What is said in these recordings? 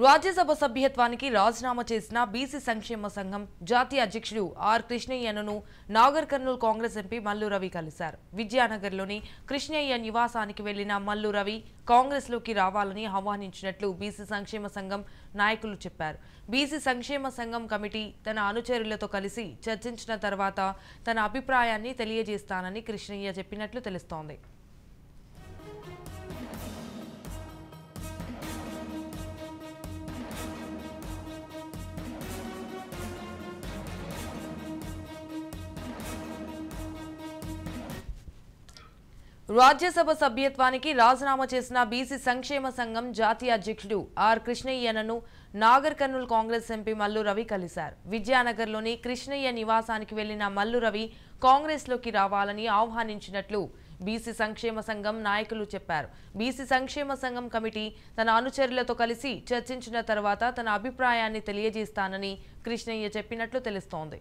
రాజ్యసభ సభ్యత్వానికి రాజీనామా చేసిన బీసీ సంక్షేమ సంఘం జాతీయ అధ్యక్షుడు ఆర్ కృష్ణయ్యను నాగర్ కర్నూల్ కాంగ్రెస్ ఎంపీ మల్లు రవి కలిశారు. విద్యానగర్లోని కృష్ణయ్య నివాసానికి వెళ్లిన మల్లు రవి కాంగ్రెస్లోకి రావాలని ఆహ్వానించినట్లు బీసీ సంక్షేమ సంఘం నాయకులు చెప్పారు. బీసీ సంక్షేమ సంఘం కమిటీ తన అనుచరులతో కలిసి చర్చించిన తర్వాత తన అభిప్రాయాన్ని తెలియజేస్తానని కృష్ణయ్య చెప్పినట్లు తెలుస్తోంది. రాజ్యసభ సభ్యత్వానికి రాజీనామా చేసిన బీసీ సంక్షేమ సంఘం జాతీయ అధ్యక్షుడు ఆర్ కృష్ణయ్యను నాగర్ కర్నూల్ కాంగ్రెస్ ఎంపీ మల్లు రవి కలిశారు. విద్యానగర్లోని కృష్ణయ్య నివాసానికి వెళ్లిన మల్లు రవి కాంగ్రెస్లోకి రావాలని ఆహ్వానించినట్లు బీసీ సంక్షేమ సంఘం నాయకులు చెప్పారు. బీసీ సంక్షేమ సంఘం కమిటీ తన అనుచరులతో కలిసి చర్చించిన తర్వాత తన అభిప్రాయాన్ని తెలియజేస్తానని కృష్ణయ్య చెప్పినట్లు తెలుస్తోంది.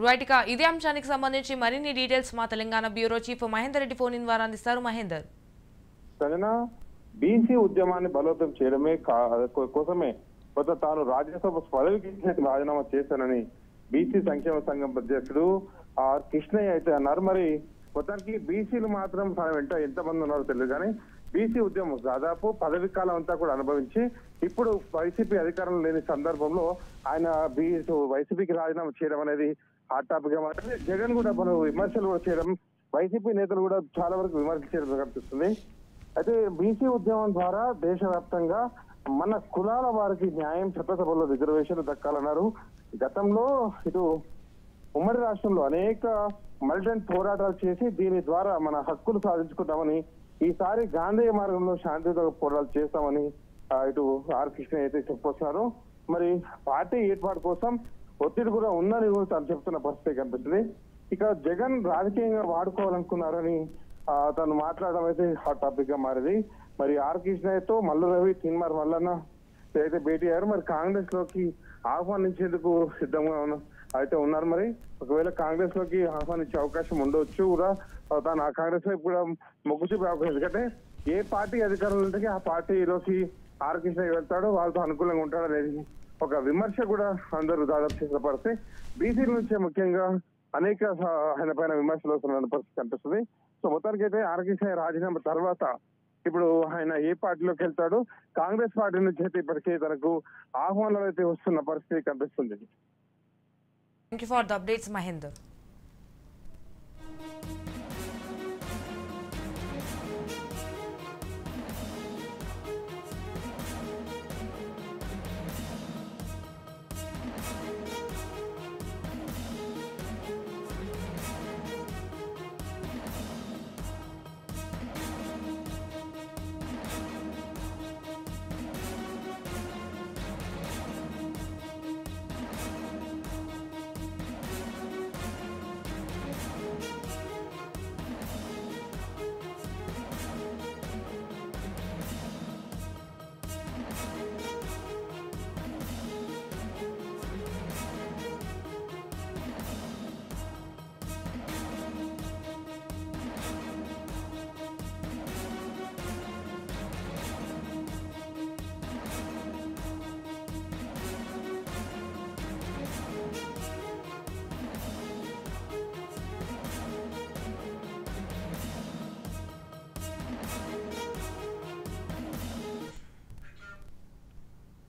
రైట్, ఇక ఇదే అంశానికి సంబంధించి మరిన్ని డీటెయిల్స్ మా Telangana bureau chief Mahender Reddy phone in ద్వారా అందిస్తారు. మహేందర్, బీసీ ఉద్యమాన్ని బలోపేతం చేయడమే కోసమే తాను రాజ్యసభ పదవికి రాజీనామా చేశానని బీసీ సంక్షేమ సంఘం అధ్యక్షుడు ఆర్ కృష్ణయ్య అయితే అన్నారు. మరి మొత్తానికి బీసీలు మాత్రం వెంట ఎంతమంది ఉన్నారో తెలియదు కానీ బీసీ ఉద్యమం దాదాపు పదవి కాలం అంతా కూడా అనుభవించి ఇప్పుడు వైసీపీ అధికారంలో లేని సందర్భంలో ఆయన వైసీపీకి రాజీనామా చేయడం అనేది హాట్ టాపిక్ గా మాట్లాడి జగన్ కూడా మనం విమర్శలు కూడా చేయడం, వైసీపీ నేతలు కూడా చాలా వరకు విమర్శలు చేయడం కనిపిస్తుంది. అయితే బీసీ ఉద్యమం ద్వారా దేశవ్యాప్తంగా మన కులాల వారికి న్యాయం చట్టసభలో రిజర్వేషన్లు దక్కాలన్నారు. గతంలో ఇటు ఉమ్మడి రాష్ట్రంలో అనేక మిలిటెంట్ పోరాటాలు చేసి దీని ద్వారా మన హక్కులు సాధించుకుంటామని, ఈసారి గాంధీ మార్గంలో శాంతియుత పోరాటాలు చేస్తామని ఇటు ఆర్ కృష్ణ అయితే చెప్పుకొస్తున్నారు. మరి పార్టీ ఏర్పాటు కోసం ఒత్తిడి కూడా ఉందని కూడా తను చెప్తున్న పరిస్థితి కనిపిస్తుంది. ఇక జగన్ రాజకీయంగా వాడుకోవాలనుకున్నారని తను మాట్లాడడం అయితే హాట్ టాపిక్ గా మారింది. మరి ఆర్ కృష్ణయ్యతో మల్లు రవి తిన్మార్ మల్లన్న అయితే భేటీ అయ్యారు. మరి కాంగ్రెస్ లోకి ఆహ్వానించేందుకు సిద్ధంగా అయితే ఉన్నారు. మరి ఒకవేళ కాంగ్రెస్ లోకి ఆహ్వానించే అవకాశం ఉండవచ్చు కూడా, తాను ఆ కాంగ్రెస్ వైపు కూడా మొగ్గు చూపే అవకాశం. ఎందుకంటే ఏ పార్టీ అధికారంలో ఉంటే ఆ పార్టీలోకి ఆర్ కృష్ణయ్య వెళ్తాడో వాళ్ళతో అనుకూలంగా ఉంటాడు అనేది ఒక విమర్శ కూడా అందరూ దాదాపు చేసిన పరిస్థితి. బీసీల నుంచే ముఖ్యంగా అనేక ఆయన పైన విమర్శలు వస్తున్న పరిస్థితి కనిపిస్తుంది. సో మొత్తానికి అయితే ఆర్ కృష్ణయ్య రాజీనామా తర్వాత ఇప్పుడు ఆయన ఏ పార్టీలోకి వెళ్తాడు, కాంగ్రెస్ పార్టీ నుంచి అయితే ఇప్పటికే తనకు ఆహ్వానాలు అయితే వస్తున్న పరిస్థితి కనిపిస్తుంది. Thank you for the updates Mahender.